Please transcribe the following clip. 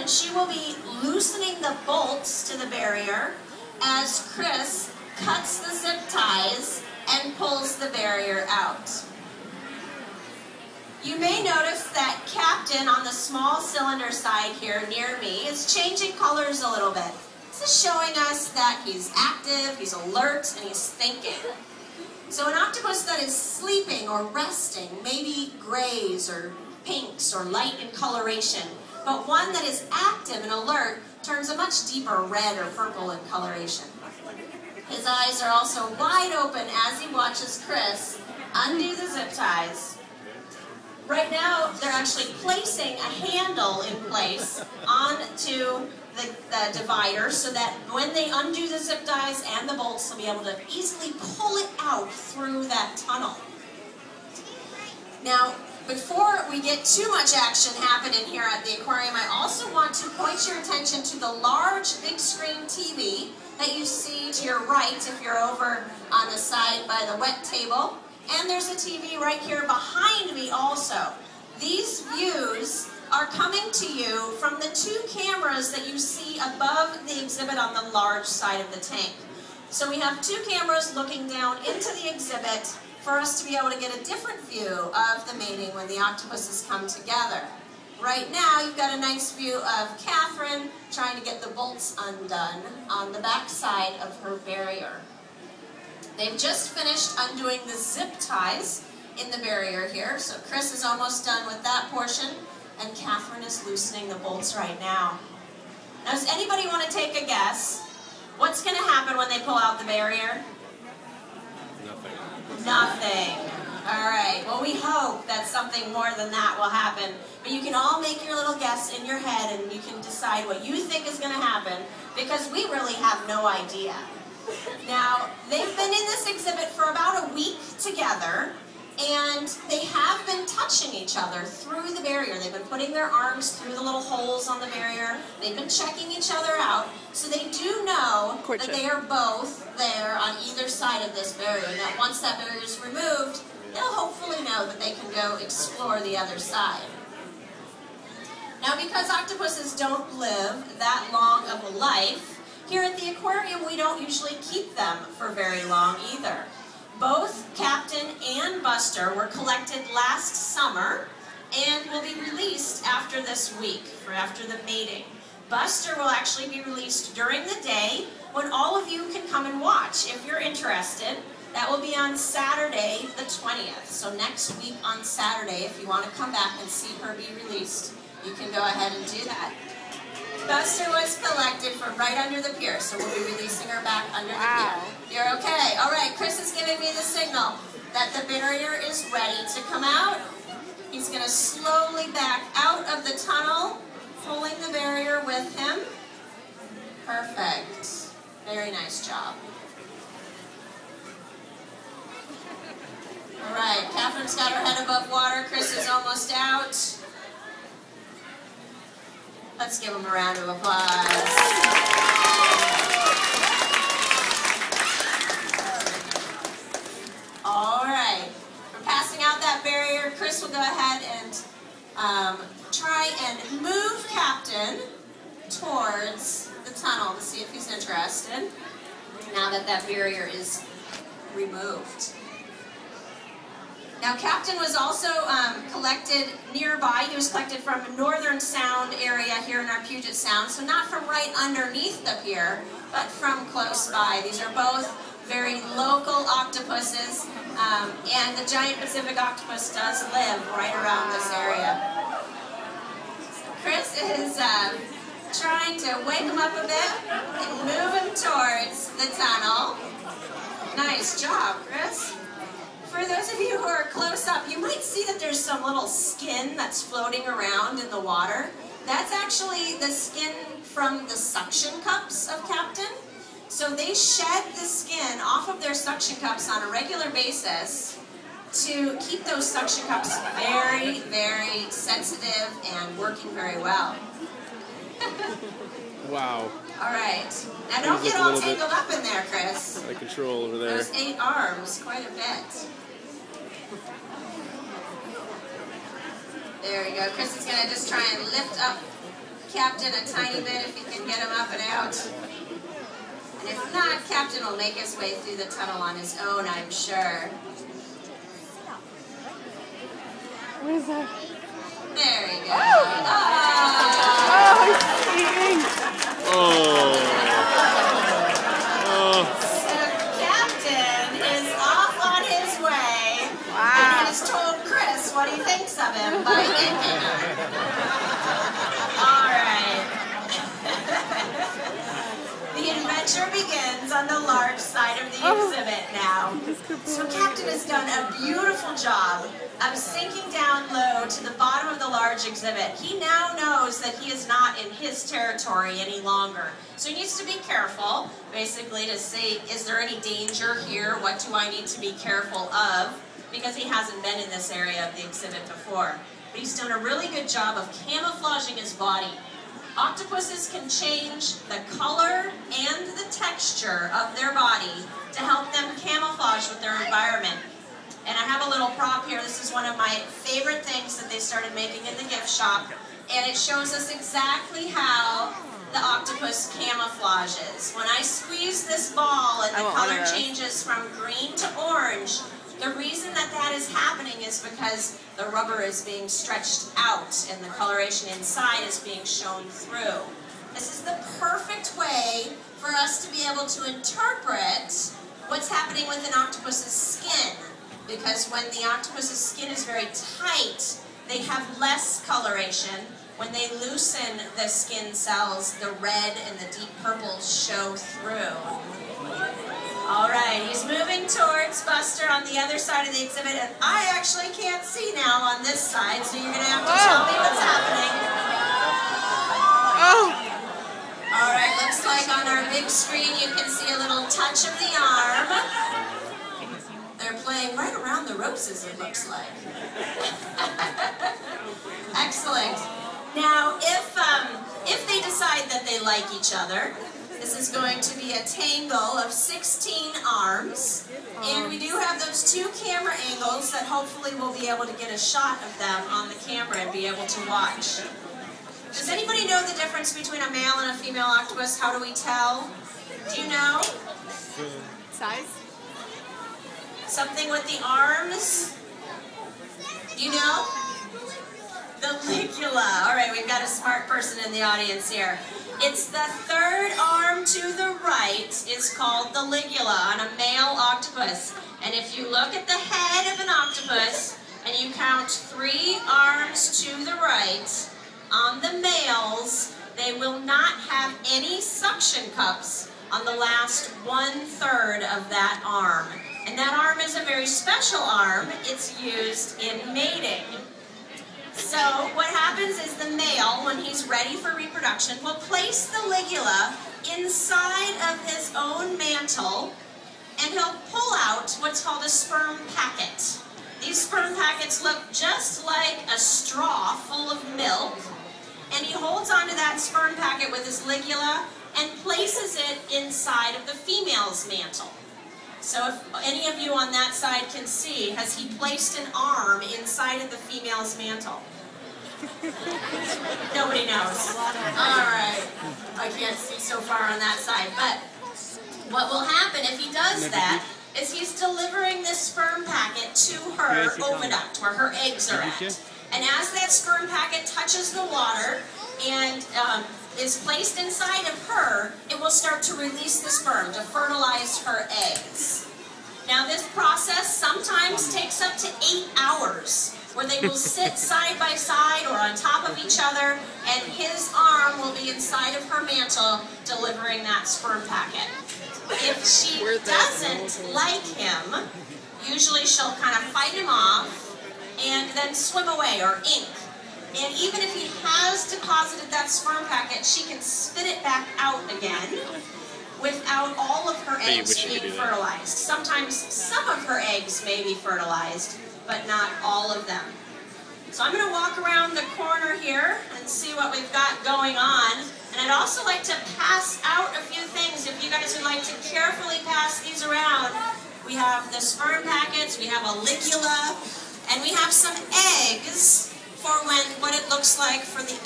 and she will be loosening the bolts to the barrier as Chris cuts the zip ties and pulls the barrier out. You may notice that Captain on the small cylinder side here near me is changing colors a little bit. This is showing us that he's active, he's alert, and he's thinking. So an octopus that is sleeping or resting may be grays or pinks or light in coloration, but one that is active and alert turns a much deeper red or purple in coloration. His eyes are also wide open as he watches Chris undo the zip ties. Right now, they're actually placing a handle in place onto the divider so that when they undo the zip ties and the bolts, they'll be able to easily pull it out through that tunnel. Now, before we get too much action happening here at the aquarium, I also want to point your attention to the large big screen TV that you see to your right if you're over on the side by the wet table. And there's a TV right here behind me also. These views are coming to you from the two cameras that you see above the exhibit on the large side of the tank. So we have two cameras looking down into the exhibit for us to be able to get a different view of the mating when the octopuses come together. Right now, you've got a nice view of Catherine trying to get the bolts undone on the back side of her barrier. They've just finished undoing the zip ties in the barrier here, so Chris is almost done with that portion, and Catherine is loosening the bolts right now. Now, does anybody want to take a guess? What's going to happen when they pull out the barrier? Nothing. Nothing. All right. Well, we hope that something more than that will happen. But you can all make your little guess in your head, and you can decide what you think is going to happen, because we really have no idea. Now, they've been in this exhibit for about a week together, and they have been touching each other through the barrier. They've been putting their arms through the little holes on the barrier. They've been checking each other out, so they do know that they are both there on either side of this barrier. And that once that barrier is removed, they'll hopefully know that they can go explore the other side. Now, because octopuses don't live that long of a life, here at the aquarium, we don't usually keep them for very long either. Both Captain and Buster were collected last summer and will be released after this week, for after the mating. Buster will actually be released during the day when all of you can come and watch if you're interested. That will be on Saturday the 20th. So next week on Saturday, if you want to come back and see her be released, you can go ahead and do that. Buster was collected from right under the pier, so we'll be releasing her back under the pier. You're okay. All right, Chris is giving me the signal that the barrier is ready to come out. He's going to slowly back out of the tunnel, pulling the barrier with him. Perfect. Very nice job. All right, Catherine's got her head above water. Chris is almost out. Let's give him a round of applause. All right. For passing out that barrier, Chris will go ahead and try and move Captain towards the tunnel to see if he's interested, now that that barrier is removed. Now, Captain was also collected nearby. He was collected from a Northern Sound area here in our Puget Sound, so not from right underneath the pier, but from close by. These are both very local octopuses, and the giant Pacific octopus does live right around this area. Chris is trying to wake him up a bit and move him towards the tunnel. Nice job, Chris. For those of you who are close up, you might see that there's some little skin that's floating around in the water. That's actually the skin from the suction cups of Captain. So they shed the skin off of their suction cups on a regular basis to keep those suction cups very, very sensitive and working very well. Wow. All right. Now don't get all tangled up in there, Chris. Out of control over there. Those 8 arms, quite a bit. There you go. Chris is going to just try and lift up Captain a tiny bit if you can get him up and out. And if not, Captain will make his way through the tunnel on his own, I'm sure. What is that? There he goes. So Captain is off on his way. Wow. And he's told Chris what he thinks of him by inking him. All right. The adventure begins on the large side of the exhibit now. So Captain has done a beautiful job of sinking down low to the bottom of the large exhibit. He now knows that he is not in his territory any longer. So he needs to be careful, basically to say, is there any danger here? What do I need to be careful of? Because he hasn't been in this area of the exhibit before. But he's done a really good job of camouflaging his body. Octopuses can change the color and the texture of their body to help them camouflage with their environment. And I have a little prop here. This is one of my favorite things that they started making in the gift shop. And it shows us exactly how the octopus camouflages. When I squeeze this ball and the color changes from green to orange, the reason that that is happening is because the rubber is being stretched out and the coloration inside is being shown through. This is the perfect way for us to be able to interpret what's happening with an octopus's skin. Because when the octopus's skin is very tight, they have less coloration. When they loosen the skin cells, the red and the deep purples show through. All right, he's moving towards Buster on the other side of the exhibit, and I actually can't see now on this side, so you're going to have to tell me what's happening. All right, looks like on our big screen you can see a little touch of the arm. They're playing right around the roses, it looks like. Excellent. Now, if they decide that they like each other, this is going to be a tangle of 16 arms, and we do have those 2 camera angles that hopefully we'll be able to get a shot of them on the camera and be able to watch. Does anybody know the difference between a male and a female octopus? How do we tell? Do you know? Size? Something with the arms? Do you know? The ligula. All right, we've got a smart person in the audience here. It's the third arm to the right is called the ligula on a male octopus. And if you look at the head of an octopus and you count 3 arms to the right, on the males, they will not have any suction cups on the last 1/3 of that arm. And that arm is a very special arm. It's used in mating. So what happens is the male, when he's ready for reproduction, will place the ligula inside of his own mantle, and he'll pull out what's called a sperm packet. These sperm packets look just like a straw full of milk, and he holds onto that sperm packet with his ligula and places it inside of the female's mantle. So if any of you on that side can see, has he placed an arm inside of the female's mantle? Nobody knows. All right. I can't see so far on that side. But what will happen if he does that is he's delivering this sperm packet to her oviduct, where her eggs are at. And as that sperm packet touches the water and is placed inside of her, it will start to release the sperm to fertilize her eggs. Now this process sometimes takes up to 8 hours, where they will sit side by side or on top of each other, and his arm will be inside of her mantle delivering that sperm packet. If she doesn't like him, usually she'll kind of fight him off and then swim away or ink. And even if he has deposited that sperm packet, she can spit it back out again without all of her eggs being fertilized. Sometimes some of her eggs may be fertilized, but not all of them. So I'm going to walk around the corner here and see what we've got going on. And I'd also like to pass out a few things if you guys would like to carefully pass these around. We have the sperm packets, we have a ligula, and we have some eggs for what it looks like for the